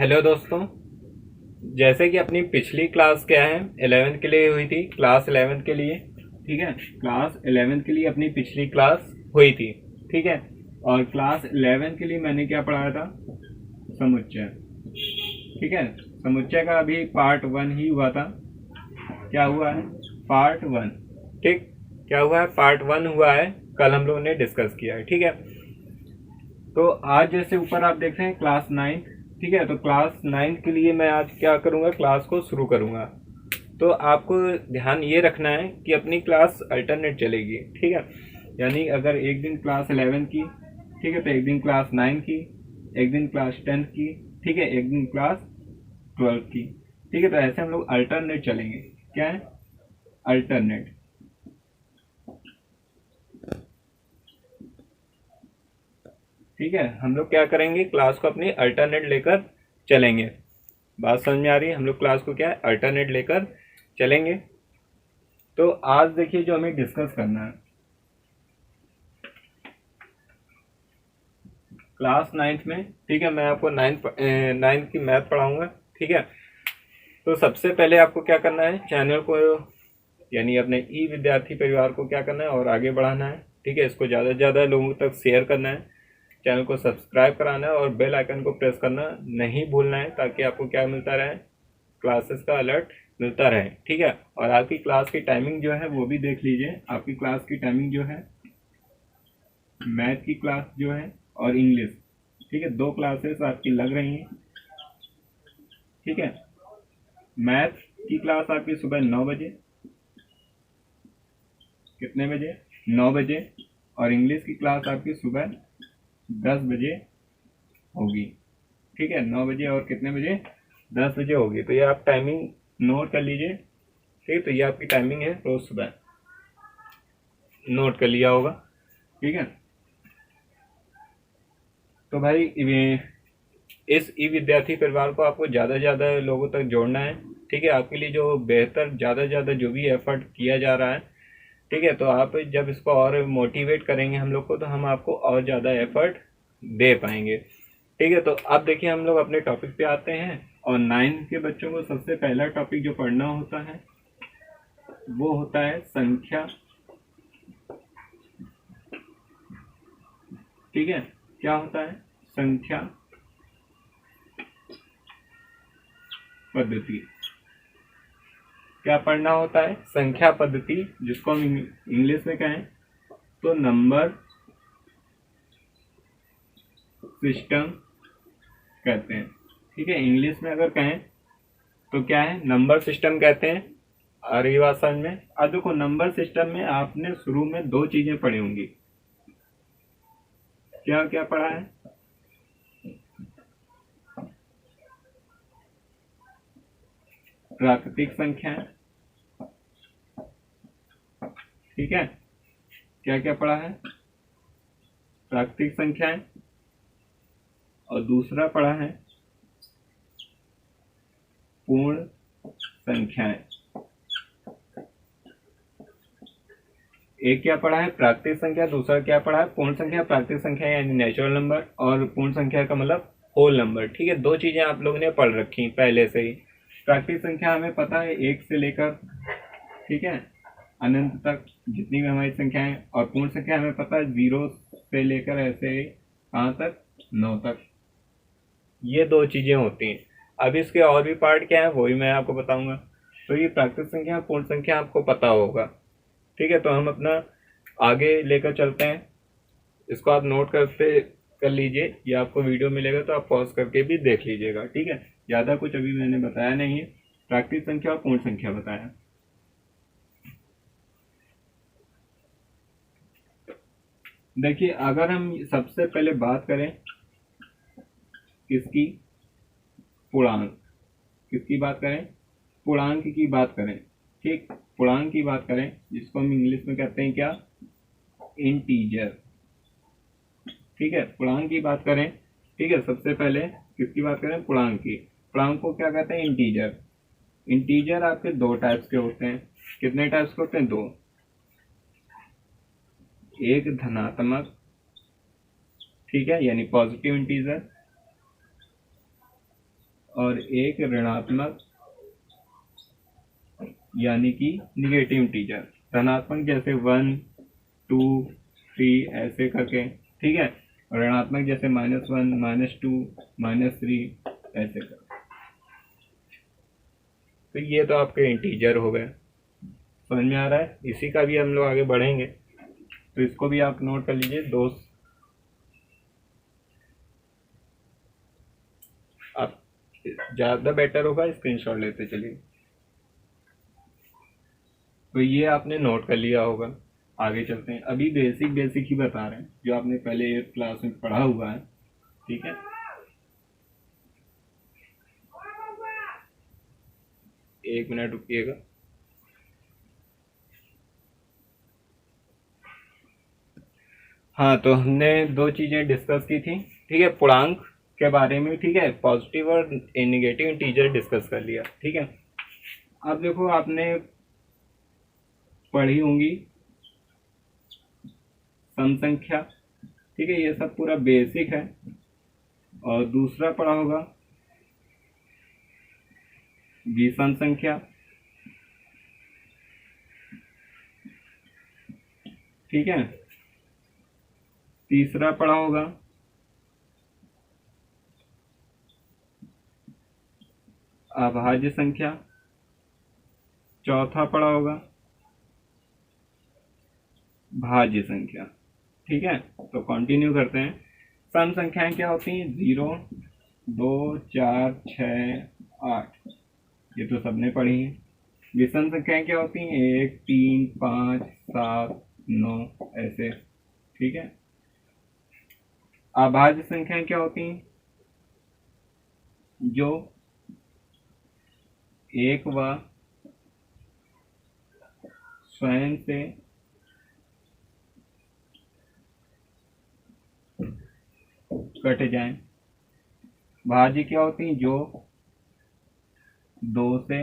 Hello दोस्तों। जैसे कि अपनी पिछली क्लास क्या है 11th के लिए हुई थी, क्लास 11th के लिए। ठीक है, क्लास 11th के लिए अपनी पिछली क्लास हुई थी। ठीक है, और क्लास 11th के लिए मैंने क्या पढ़ाया था, समुच्चय। ठीक है, समुच्चय का अभी पार्ट 1 ही हुआ था। क्या हुआ है, पार्ट 1। ठीक, क्या हुआ है, पार्ट 1 हुआ है, कल हम लोगों ने डिस्कस किया है। ठीक है, तो आज जैसे ऊपर आप देख रहे हैं क्लास 9। ठीक है, तो क्लास 9 के लिए मैं आज क्या करूँगा, क्लास को शुरू करूँगा। तो आपको ध्यान ये रखना है कि अपनी क्लास अल्टरनेट चलेगी। ठीक है, यानी अगर एक दिन क्लास 11 की, ठीक है, तो एक दिन क्लास 9 की, एक दिन क्लास 10 की, ठीक है, एक दिन क्लास 12 की। ठीक है, तो ऐसे हम लोग अल्टरनेट चलेंगे। क्या है, अल्टरनेट। ठीक है, हम लोग क्या करेंगे, क्लास को अपनी अल्टरनेट लेकर चलेंगे। बात समझ में आ रही है, हम लोग क्लास को क्या है, अल्टरनेट लेकर चलेंगे। तो आज देखिए जो हमें डिस्कस करना है, क्लास 9th में। ठीक है, मैं आपको नाइन्थ की मैथ पढ़ाऊंगा। ठीक है, तो सबसे पहले आपको क्या करना है, चैनल को यानी अपने ई विद्यार्थी परिवार को क्या करना है और आगे बढ़ाना है। ठीक है, इसको ज़्यादा से ज़्यादा लोगों तक शेयर करना है, चैनल को सब्सक्राइब कराना है और बेल आइकन को प्रेस करना नहीं भूलना है, ताकि आपको क्या मिलता रहे, क्लासेस का अलर्ट मिलता रहे। ठीक है, और आपकी क्लास की टाइमिंग जो है वो भी देख लीजिए। आपकी क्लास की टाइमिंग जो है, मैथ की क्लास जो है और इंग्लिश, ठीक है, दो क्लासेस आपकी लग रही हैं। ठीक है, मैथ की क्लास आपकी सुबह 9 बजे, कितने बजे, 9 बजे, और इंग्लिश की क्लास आपकी सुबह 10 बजे होगी। ठीक है, 9 बजे और कितने बजे, 10 बजे होगी। तो ये आप टाइमिंग नोट कर लीजिए। ठीक है, तो ये आपकी टाइमिंग है, रोज सुबह नोट कर लिया होगा। ठीक है, तो भाई इस ई विद्यार्थी परिवार को आपको ज़्यादा से ज़्यादा लोगों तक जोड़ना है। ठीक है, आपके लिए जो बेहतर ज़्यादा से ज़्यादा जो भी एफर्ट किया जा रहा है, ठीक है, तो आप जब इसको और मोटिवेट करेंगे हम लोग को, तो हम आपको और ज़्यादा एफर्ट दे पाएंगे। ठीक है, तो अब देखिए हम लोग अपने टॉपिक पे आते हैं। और 9 के बच्चों को सबसे पहला टॉपिक जो पढ़ना होता है वो होता है संख्या। ठीक है, क्या होता है, संख्या पद्धति। क्या पढ़ना होता है, संख्या पद्धति, जिसको हम इंग्लिश में कहें तो नंबर सिस्टम कहते हैं। ठीक है, इंग्लिश में अगर कहें तो क्या है, नंबर सिस्टम कहते हैं। और ये बात समझ में, अब देखो नंबर सिस्टम में आपने शुरू में दो चीजें पढ़ी होंगी। क्या क्या पढ़ा है, प्राकृतिक संख्याएं। ठीक है, क्या क्या पढ़ा है, प्राकृतिक संख्याएं, और दूसरा पढ़ा है पूर्ण संख्याएं। एक क्या पढ़ा है, प्राकृतिक संख्या, दूसरा क्या पढ़ा है, पूर्ण संख्या। प्राकृतिक संख्या यानी नेचुरल नंबर, और पूर्ण संख्या का मतलब होल नंबर। ठीक है, दो चीजें आप लोगों ने पढ़ रखी पहले से ही। प्राकृतिक संख्या हमें पता है 1 से लेकर, ठीक है, अनंत तक जितनी भी हमारी संख्याएं। और पूर्ण संख्या हमें पता है 0 से लेकर ऐसे कहाँ तक, 9 तक। ये दो चीजें होती हैं। अब इसके और भी पार्ट क्या है वो भी मैं आपको बताऊंगा। तो ये प्राकृतिक संख्या, पूर्ण संख्या आपको पता होगा। ठीक है, तो हम अपना आगे लेकर चलते हैं। इसको आप नोट करते कर लीजिए, या आपको वीडियो मिलेगा तो आप पॉज करके भी देख लीजिएगा। ठीक है, ज़्यादा कुछ अभी मैंने बताया नहीं है, प्राकृतिक संख्या और पूर्ण संख्या बताया। देखिए, अगर हम सबसे पहले बात करें किसकी, पूर्णांक, किसकी बात करें, पूर्णांक की बात करें। ठीक, पूर्णांक की बात करें, जिसको हम इंग्लिश में कहते हैं क्या, इंटीजर। ठीक है, पूर्णांक की बात करें। ठीक है, सबसे पहले किसकी बात करें, पूर्णांक की। पूर्णांक को क्या कहते हैं, इंटीजर। इंटीजर आपके दो टाइप्स के होते हैं। कितने टाइप्स के होते हैं, दो। एक धनात्मक, ठीक है, यानी पॉजिटिव इंटीजर, और एक ऋणात्मक यानी कि निगेटिव इंटीजर। धनात्मक जैसे 1, 2, 3 ऐसे करके, ठीक है। और ऋणात्मक जैसे -1, -2, -3 ऐसे कर। तो ये तो आपके इंटीजर हो गए, समझ में आ रहा है। इसी का भी हम लोग आगे बढ़ेंगे, तो इसको भी आप नोट कर लीजिए दोस्त। आप ज़्यादा बेटर होगा स्क्रीनशॉट लेते चलिए। तो ये आपने नोट कर लिया होगा। आगे चलते हैं, अभी बेसिक बेसिक ही बता रहे हैं जो आपने पहले 8th क्लास में पढ़ा हुआ है, ठीक है। एक मिनट रुकिएगा। हाँ, तो हमने दो चीज़ें डिस्कस की थी, ठीक है। पूर्णांक के बारे में, ठीक है, पॉजिटिव और नेगेटिव इंटीजर डिस्कस कर लिया, ठीक है। अब देखो, आपने पढ़ी होंगी सम संख्या, ठीक है, ये सब पूरा बेसिक है। और दूसरा पढ़ा होगा विषम संख्या, ठीक है। तीसरा पढ़ा होगा अभाज्य संख्या। चौथा पढ़ा होगा भाज्य संख्या, ठीक है। तो कंटिन्यू करते हैं। सम संख्याएं क्या होती हैं? 0, 2, 4, 6, 8, ये तो सबने पढ़ी है। विषम संख्याएं क्या होती हैं? 1, 3, 5, 7, 9 ऐसे, ठीक है। अभाज्य संख्याएं क्या होती हैं? जो एक व स्वयं से कट जाएं। भाज्य क्या होती हैं? जो दो से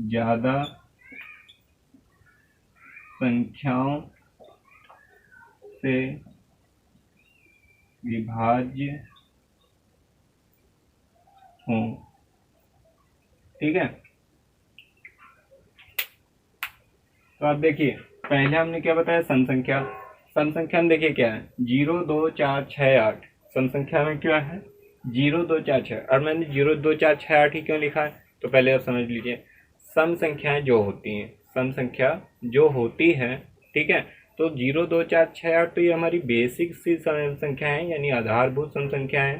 ज्यादा संख्याओं से विभाज्य हों, ठीक है। तो आप देखिए, पहले हमने क्या बताया? सम संख्या। सम संख्या में देखिए क्या है? 0, 2, 4, 6, 8। सम संख्या में क्या है? 0, 2, 4, 6। और मैंने 0, 2, 4, 6, 8 ही क्यों लिखा है? तो पहले आप समझ लीजिए, सम संख्याएं जो होती हैं, सम संख्या जो होती है, ठीक है। तो 0, 2, 4, 6, 8 तो ये हमारी बेसिक सी सम संख्या है, यानी आधारभूत सम संख्या है।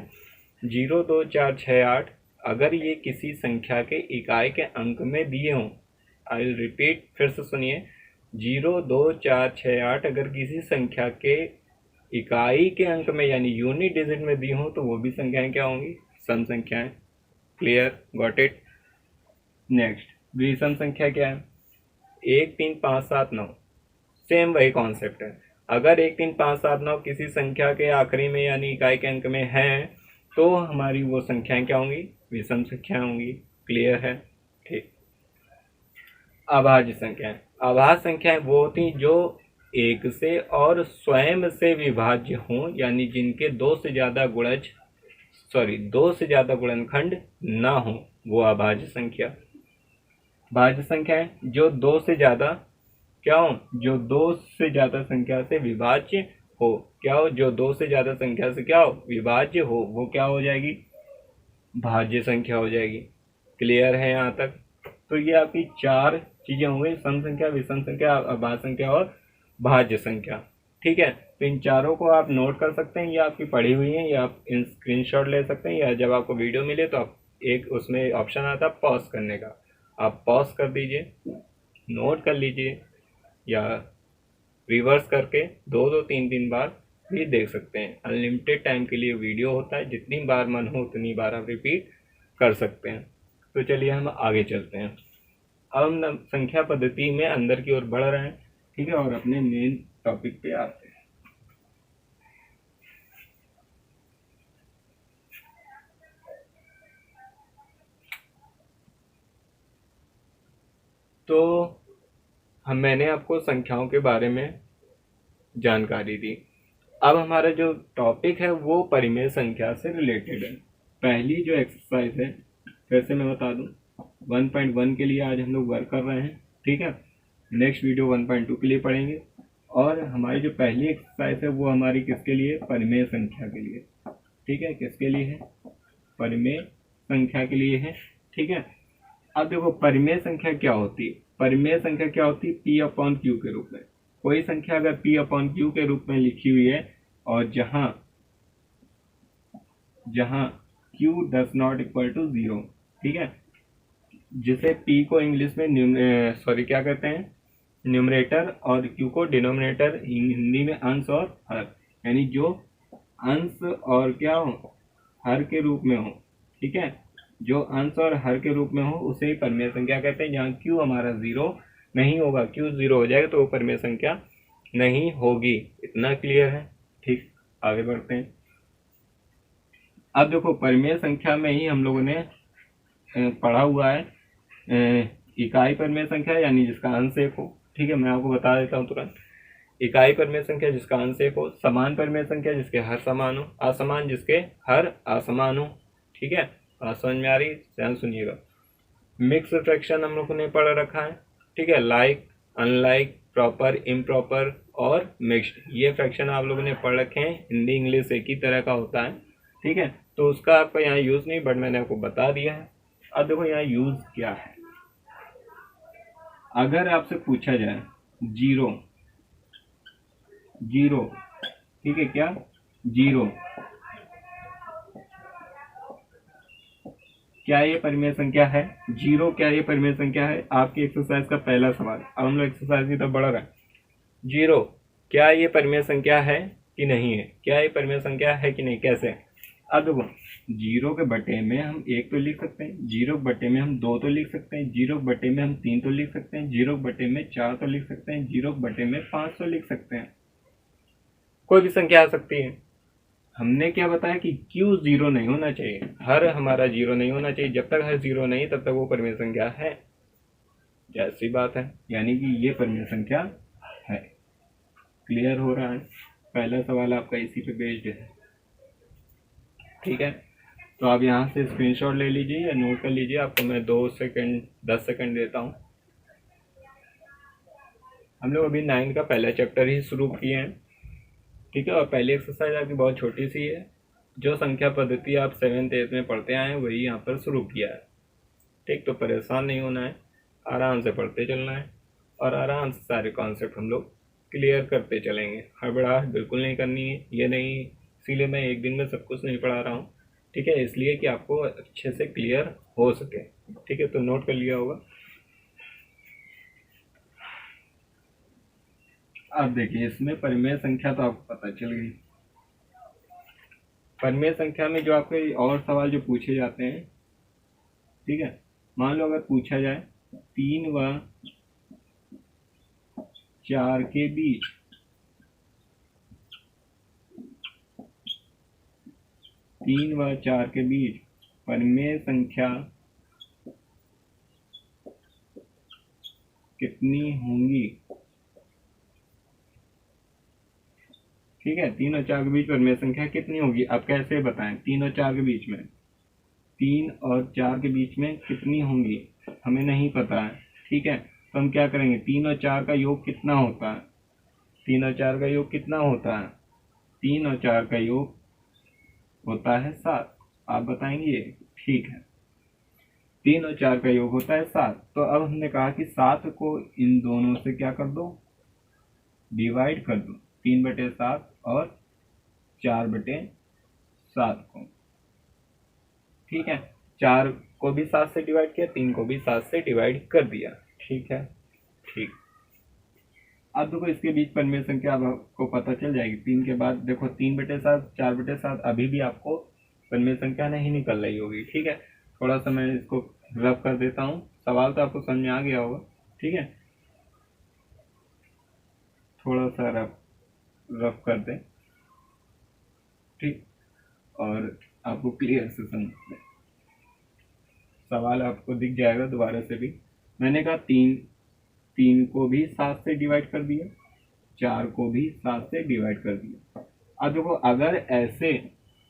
0, 2, 4, 6, 8 अगर ये किसी संख्या के इकाई के अंक में दिए हों, आई विल रिपीट, फिर से सुनिए, 0, 2, 4, 6, 8 अगर किसी संख्या के इकाई के अंक में यानी यूनिट डिजिट में दी हो, तो वो भी संख्याएं क्या होंगी? सम संख्याएं। क्लियर? Got it? नेक्स्ट, विषम संख्या क्या है? 1, 3, 5, 7, 9। सेम वही कॉन्सेप्ट है। अगर 1, 3, 5, 7, 9 किसी संख्या के आखिरी में यानी इकाई के अंक में है, तो हमारी वो संख्याएं क्या होंगी? विषम संख्या होंगी। क्लियर है? ठीक। अभाज्य संख्याएं। अभाज्य संख्याएं वो होती जो एक से और स्वयं से विभाज्य हों, यानी जिनके दो से ज्यादा गुणनखंड ना हो, वो अभाज्य संख्या। भाज्य संख्याएं जो दो से ज्यादा क्या हो? जो दो से ज्यादा संख्या से विभाज्य हो। क्या हो? जो दो से ज्यादा संख्या से क्या हो? विभाज्य हो, वो क्या हो जाएगी? भाज्य संख्या हो जाएगी। क्लियर है यहाँ तक? तो ये आपकी चार चीजें हो गई, सम संख्या, विषम संख्या, अभाज्य संख्या और भाज्य संख्या, ठीक है। तो इन चारों को आप नोट कर सकते हैं, या आपकी पढ़ी हुई है, या आप इन स्क्रीनशॉट ले सकते हैं, या जब आपको वीडियो मिले तो आप एक उसमें ऑप्शन आता है पॉज करने का, आप पॉज कर दीजिए, नोट कर लीजिए, या रिवर्स करके दो दो तीन तीन बार भी देख सकते हैं। अनलिमिटेड टाइम के लिए वीडियो होता है, जितनी बार मन हो उतनी बार आप रिपीट कर सकते हैं। तो चलिए हम आगे चलते हैं। अब हम संख्या पद्धति में अंदर की ओर बढ़ रहे हैं, ठीक है, और अपने मेन टॉपिक पे आते हैं। तो मैंने आपको संख्याओं के बारे में जानकारी दी, अब हमारा जो टॉपिक है वो परिमेय संख्या से रिलेटेड है। पहली जो एक्सरसाइज है फिर से मैं बता दूं, 1.1 के लिए आज हम लोग वर्क कर रहे हैं, ठीक है। नेक्स्ट वीडियो 1.2 के लिए पढ़ेंगे। और हमारी जो पहली एक्सरसाइज है वो हमारी किसके लिए, परिमेय संख्या के लिए, ठीक है। किसके लिए है, परिमेय संख्या के लिए है, ठीक है। अब देखो परिमेय संख्या क्या होती है, परिमेय संख्या क्या होती है, P अपॉन Q के रूप में। कोई संख्या अगर P अपॉन Q के रूप में लिखी हुई है और जहां Q does not equal to 0, ठीक है, जिसे P को इंग्लिश में क्या कहते हैं, न्यूमरेटर, और Q को डिनोमिनेटर, हिंदी में अंश और हर, यानी जो अंश और क्या हो, हर के रूप में हो, ठीक है। जो अंश और हर के रूप में हो उसे ही परिमेय संख्या कहते हैं। जहाँ Q हमारा 0 नहीं होगा, Q 0 हो जाएगा तो वो परिमेय संख्या नहीं होगी। इतना क्लियर है, ठीक। आगे बढ़ते हैं। अब देखो परिमेय संख्या में ही हम लोगों ने पढ़ा हुआ है इकाई परिमेय संख्या, यानी जिसका अंश 1 हो, ठीक है। मैं आपको बता देता हूँ तुरंत। इकाई परिमेय संख्या जिसका अंश 1 हो, समान परिमेय संख्या जिसके हर समान हो, असमान जिसके हर असमान हो, ठीक है। समझ में आ रही, ध्यान सुनिएगा। मिक्स फ्रैक्शन हम लोगों ने पढ़ रखा है, ठीक है। लाइक, अनलाइक, प्रॉपर, इम्प्रॉपर और मिक्स्ड, ये फ्रैक्शन आप लोगों ने पढ़ रखे हैं। हिंदी इंग्लिश एक ही तरह का होता है, ठीक है। तो उसका आपका यहाँ यूज नहीं, बट मैंने आपको बता दिया है। अब देखो यहाँ यूज क्या है। अगर आपसे पूछा जाए जीरो, ठीक है, क्या जीरो, क्या ये परिमेय संख्या है, जीरो क्या ये परिमेय संख्या है, आपकी एक्सरसाइज का पहला सवाल। अब हम लोग एक्सरसाइज की तरफ बढ़ रहे हैं। जीरो क्या ये परिमेय संख्या है कि नहीं है, क्या ये परिमेय संख्या है कि नहीं, कैसे। अब देखो, जीरो के बटे में हम 1 तो लिख सकते हैं, जीरो के बटे में हम 2 तो लिख सकते हैं, जीरो के बटे में हम 3 तो लिख सकते हैं, जीरो के बटे में 4 तो लिख सकते हैं, जीरो के बटे में 5 तो लिख सकते हैं। कोई भी संख्या आ सकती है। हमने क्या बताया कि Q 0 नहीं होना चाहिए, हर हमारा 0 नहीं होना चाहिए। जब तक हर 0 नहीं तब तक वो परिमेय संख्या है। जैसी बात है, यानी कि ये परिमेय संख्या है। क्लियर हो रहा है। पहला सवाल आपका इसी पे बेस्ड है, ठीक है। तो आप यहाँ से स्क्रीनशॉट ले लीजिए या नोट कर लीजिए। आपको मैं 2 सेकंड 10 सेकंड देता हूँ। हम लोग अभी 9 का पहला चैप्टर ही शुरू किए हैं, ठीक है। और पहली एक्सरसाइज आपकी बहुत छोटी सी है। जो संख्या पद्धति आप 7th 8th में पढ़ते आए हैं वही यहाँ पर शुरू किया है, ठीक। तो परेशान नहीं होना है, आराम से पढ़ते चलना है और आराम से सारे कॉन्सेप्ट हम लोग क्लियर करते चलेंगे। हड़बड़ाहट बिल्कुल नहीं करनी है, ये नहीं, इसीलिए मैं एक दिन में सब कुछ नहीं पढ़ा रहा हूँ, ठीक है, इसलिए कि आपको अच्छे से क्लियर हो सके, ठीक है। तो नोट कर लिया होगा। अब देखिए, इसमें परिमेय संख्या तो आपको पता चल गई। परिमेय संख्या में जो आपके और सवाल जो पूछे जाते हैं, ठीक है, मान लो अगर पूछा जाए 3 व 4 के बीच, 3 व 4 के बीच परिमेय संख्या कितनी होंगी, ठीक है। 3 और 4 के बीच परिमेय संख्या कितनी होगी। अब कैसे बताएं, 3 और 4 के बीच में, 3 और 4 के बीच में कितनी होंगी हमें नहीं पता है, ठीक है। तो हम क्या करेंगे, 3 और 4 का योग कितना होता है, 3 और 4 का योग कितना होता है, 3 और 4 का योग होता है 7। आप बताएंगे, ठीक है। 3 और 4 का योग होता है 7। तो अब हमने कहा कि 7 को इन दोनों से क्या कर दो, डिवाइड कर दो, 3/7 और 4/7 को, ठीक है। 4 को भी 7 से डिवाइड किया, 3 को भी 7 से डिवाइड कर दिया, ठीक है, ठीक। अब देखो इसके बीच परिमेय संख्या आपको पता चल जाएगी। 3 के बाद देखो 3/7, 4/7, अभी भी आपको परिमेय संख्या नहीं निकल रही होगी, ठीक है। थोड़ा सा मैं इसको रफ कर देता हूँ, सवाल तो आपको समझ में आ गया होगा, ठीक है। थोड़ा सा रफ कर दें, ठीक, और आपको क्लियर से समझ में सवाल आपको दिख जाएगा दोबारा से भी। मैंने कहा 3 को भी 7 से डिवाइड कर दिया, 4 को भी 7 से डिवाइड कर दिया, अब देखो, अगर ऐसे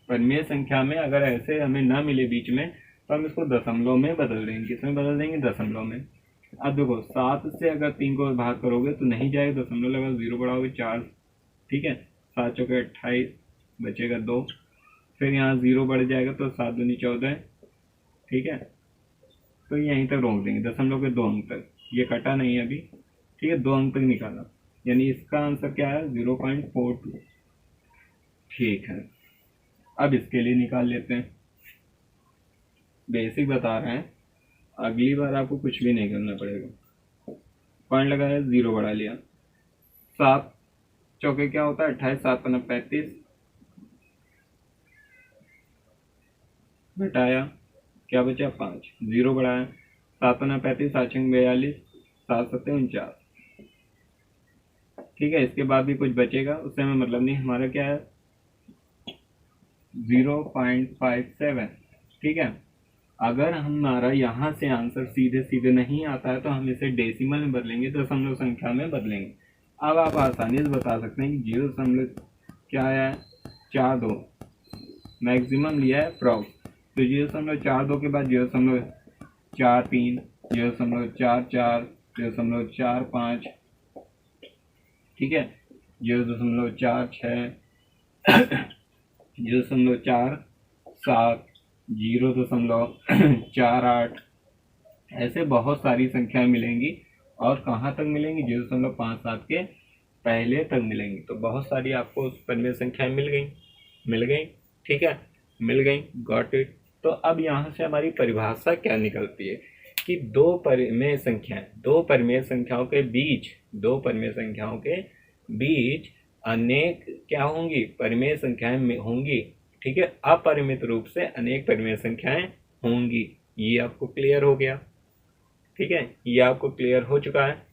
परिमेय संख्या में अगर ऐसे हमें ना मिले बीच में, तो हम इसको दशमलव में बदल देंगे। किसमें बदल देंगे? दशमलव में। अब देखो, 7 से अगर 3 को भाग करोगे तो नहीं जाएगा, दशमलव लगा, 0 बढ़ाओगे 4, ठीक है, 7 चौके 28, बचेगा 2, फिर यहाँ 0 बढ़ जाएगा तो 7 दूनी 14, ठीक है, तो यहीं तक रोक देंगे, दशमलव के 2 अंक तक। ये कटा नहीं है अभी, ठीक है, 2 अंक तक निकाला, यानी इसका आंसर क्या है? 0.42। ठीक है, अब इसके लिए निकाल लेते हैं। बेसिक बता रहे हैं, अगली बार आपको कुछ भी नहीं करना पड़ेगा। पॉइंट लगाया, 0 बढ़ा लिया, 7 चौके क्या होता है? 28, 7 पन्ना 35, घटाया, क्या बचा? 5, 0 बढ़ाया, 7 पन्ना 35, 7 छंग 42, 7 सत्ते 49, ठीक है। इसके बाद भी कुछ बचेगा, उससे हमें मतलब नहीं, हमारा क्या है? 0.57, ठीक है। अगर हमारा यहाँ से आंसर सीधे सीधे नहीं आता है तो हम इसे डेसिमल में बदलेंगे, दशमलव संख्या में बदलेंगे। अब आप आसानी से बता सकते हैं कि 0. क्या है? 42, मैक्सिमम लिया है प्रॉक्स, तो 0.42 के बाद 0.43, 0.44, 0.45, ठीक है, 0.46, 0.47, 0.48, ऐसे बहुत सारी संख्याएं मिलेंगी। और कहाँ तक मिलेंगी? 0.57 के पहले तक मिलेंगी। तो बहुत सारी आपको परिमेय संख्याएं मिल गई, ठीक है, मिल गई, गॉट इट। तो अब यहाँ से हमारी परिभाषा क्या निकलती है कि दो परिमेय संख्याओं के बीच अनेक क्या होंगी? परिमेय संख्याएं होंगी, ठीक है, अपरिमित रूप से अनेक परिमेय संख्याएं होंगी। ये आपको क्लियर हो गया, ठीक है, ये आपको क्लियर हो चुका है।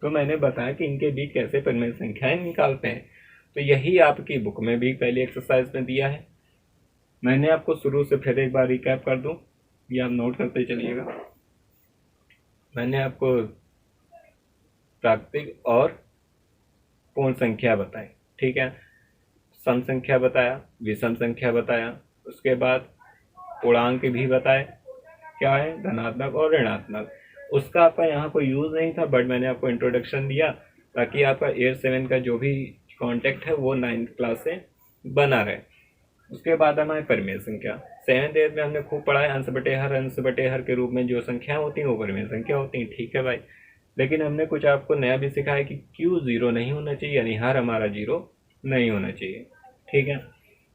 तो मैंने बताया कि इनके बीच कैसे परिमेय संख्याएं निकालते हैं। तो यही आपकी बुक में भी पहली एक्सरसाइज में दिया है। मैंने आपको शुरू से फिर एक बार रिकैप कर दूं, ये आप नोट करते चलिएगा। मैंने आपको प्राकृतिक और पूर्ण संख्या बताई, ठीक है, सम संख्या बताया, विषम संख्या बताया, उसके बाद पूर्णांक भी बताए, क्या है? धनात्मक और ऋणात्मक। उसका आपका यहाँ कोई यूज़ नहीं था, बट मैंने आपको इंट्रोडक्शन दिया ताकि आपका 8-7 का जो भी कॉन्टेक्ट है वो 9th क्लास से बना रहे। उसके बाद हमारे परिमेय संख्या 7th-8th में हमने खूब पढ़ा है, अंश बटे हर के रूप में जो संख्या होती हैं वो परिमेय संख्या होती हैं, ठीक है भाई। लेकिन हमने कुछ आपको नया भी सिखाया कि क्यों 0 नहीं होना चाहिए, यानी हर हमारा 0 नहीं होना चाहिए, ठीक है।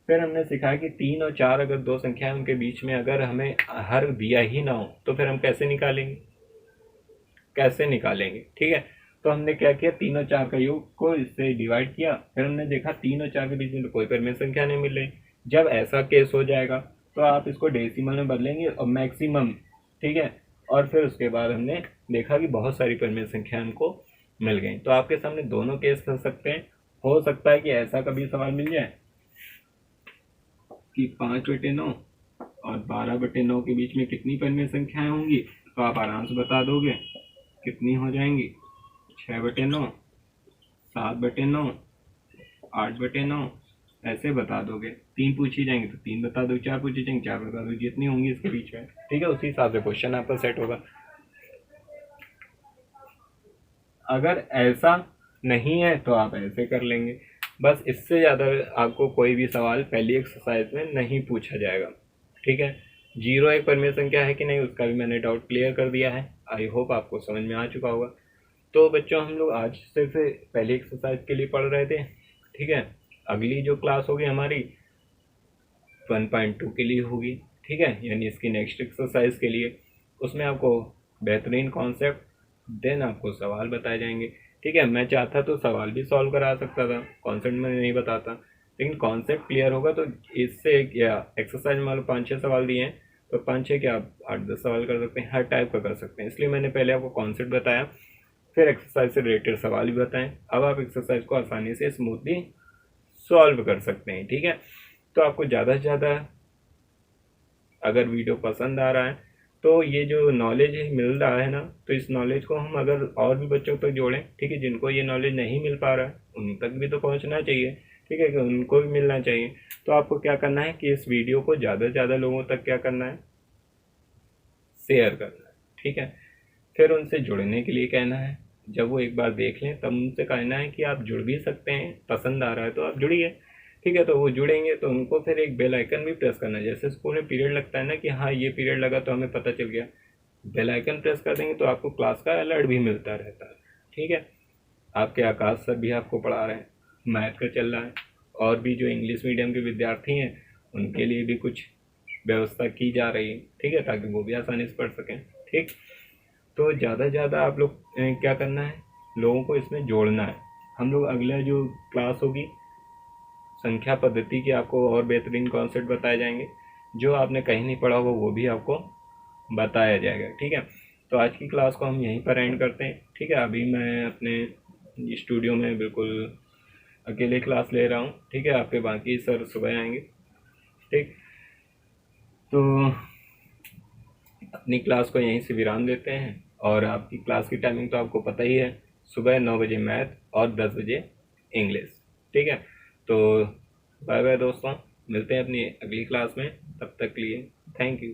फिर हमने सिखाया कि 3 और 4 अगर दो संख्या उनके बीच में अगर हमें हर दिया ही ना हो तो फिर हम कैसे निकालेंगे, ठीक है। तो हमने क्या किया? 3 और 4 का योग को इससे डिवाइड किया, फिर हमने देखा 3 और 4 के बीच में तो कोई परिमेय संख्या नहीं मिल रही। जब ऐसा केस हो जाएगा तो आप इसको डेसिमल में बदलेंगे और मैक्सिमम, ठीक है, और फिर उसके बाद हमने देखा कि बहुत सारी परिमेय संख्या हमको मिल गई। तो आपके सामने दोनों केस कर सकते हैं। हो सकता है कि ऐसा कभी सवाल मिल जाए कि 5/9 और 12/9 के बीच में कितनी परिमेय संख्याएं होंगी, तो आप आराम से बता दोगे कितनी हो जाएंगी? 6/9, 7/9, 8/9, ऐसे बता दोगे। 3 पूछी जाएंगे तो 3 बता दो, 4 पूछी जाएंगे 4 बता दो, जितनी होंगी इसके बीच में, ठीक है, उसी हिसाब से क्वेश्चन आपका सेट होगा। अगर ऐसा नहीं है तो आप ऐसे कर लेंगे, बस इससे ज़्यादा आपको कोई भी सवाल पहली एक्सरसाइज में नहीं पूछा जाएगा, ठीक है। 0 एक परिमेय संख्या है कि नहीं उसका भी मैंने डाउट क्लियर कर दिया है। आई होप आपको समझ में आ चुका होगा। तो बच्चों, हम लोग आज सिर्फ पहली एक्सरसाइज के लिए पढ़ रहे थे, ठीक है। अगली जो क्लास होगी हमारी 1.2 के लिए होगी, ठीक है, यानी इसकी नेक्स्ट एक्सरसाइज के लिए। उसमें आपको बेहतरीन कॉन्सेप्ट देन आपको सवाल बताए जाएंगे, ठीक है। मैं चाहता तो सवाल भी सॉल्व करा सकता था, कॉन्सेप्ट में नहीं बताता, लेकिन कॉन्सेप्ट क्लियर होगा तो इससे क्या एक्सरसाइज में 5-6 सवाल दिए हैं तो 5-6 क्या आप 8-10 सवाल कर सकते हैं, हर टाइप का कर सकते हैं। इसलिए मैंने पहले आपको कॉन्सेप्ट बताया, फिर एक्सरसाइज से रिलेटेड सवाल भी बताएं। अब आप एक्सरसाइज को आसानी से स्मूथली सॉल्व कर सकते हैं, ठीक है। तो आपको ज़्यादा से ज़्यादा अगर वीडियो पसंद आ रहा है तो ये जो नॉलेज मिल रहा है ना, तो इस नॉलेज को हम अगर और भी बच्चों तक जोड़ें, ठीक है, जिनको ये नॉलेज नहीं मिल पा रहा है उन तक भी तो पहुंचना चाहिए, ठीक है, कि उनको भी मिलना चाहिए। तो आपको क्या करना है कि इस वीडियो को ज़्यादा से ज़्यादा लोगों तक क्या करना है, शेयर करना है। ठीक है, फिर उनसे जुड़ने के लिए कहना है। जब वो एक बार देख लें तब उनसे कहना है कि आप जुड़ भी सकते हैं, पसंद आ रहा है तो आप जुड़िए। ठीक है, तो वो जुड़ेंगे तो उनको फिर एक बेल आइकन भी प्रेस करना है। जैसे स्कूल में पीरियड लगता है ना कि हाँ ये पीरियड लगा तो हमें पता चल गया, बेल आइकन प्रेस कर देंगे तो आपको क्लास का अलर्ट भी मिलता रहता है। ठीक है, आपके आकाश सर भी आपको पढ़ा रहे हैं, मैथ का चल रहा है, और भी जो इंग्लिश मीडियम के विद्यार्थी हैं उनके लिए भी कुछ व्यवस्था की जा रही है। ठीक है, ताकि वो भी आसानी से पढ़ सकें। ठीक, तो ज़्यादा से ज़्यादा आप लोग क्या करना है, लोगों को इसमें जोड़ना है। हम लोग अगला जो क्लास होगी संख्या पद्धति की, आपको और बेहतरीन कॉन्सेप्ट बताए जाएंगे, जो आपने कहीं नहीं पढ़ा होगा वो भी आपको बताया जाएगा। ठीक है, तो आज की क्लास को हम यहीं पर एंड करते हैं। ठीक है, अभी मैं अपने स्टूडियो में बिल्कुल अकेले क्लास ले रहा हूँ। ठीक है, आपके बाकी सर सुबह आएंगे। ठीक, तो अपनी क्लास को यहीं से विराम देते हैं। और आपकी क्लास की टाइमिंग तो आपको पता ही है, सुबह 9 बजे मैथ और 10 बजे इंग्लिश। ठीक है, तो बाय बाय दोस्तों, मिलते हैं अपनी अगली क्लास में। तब तक के लिए थैंक यू।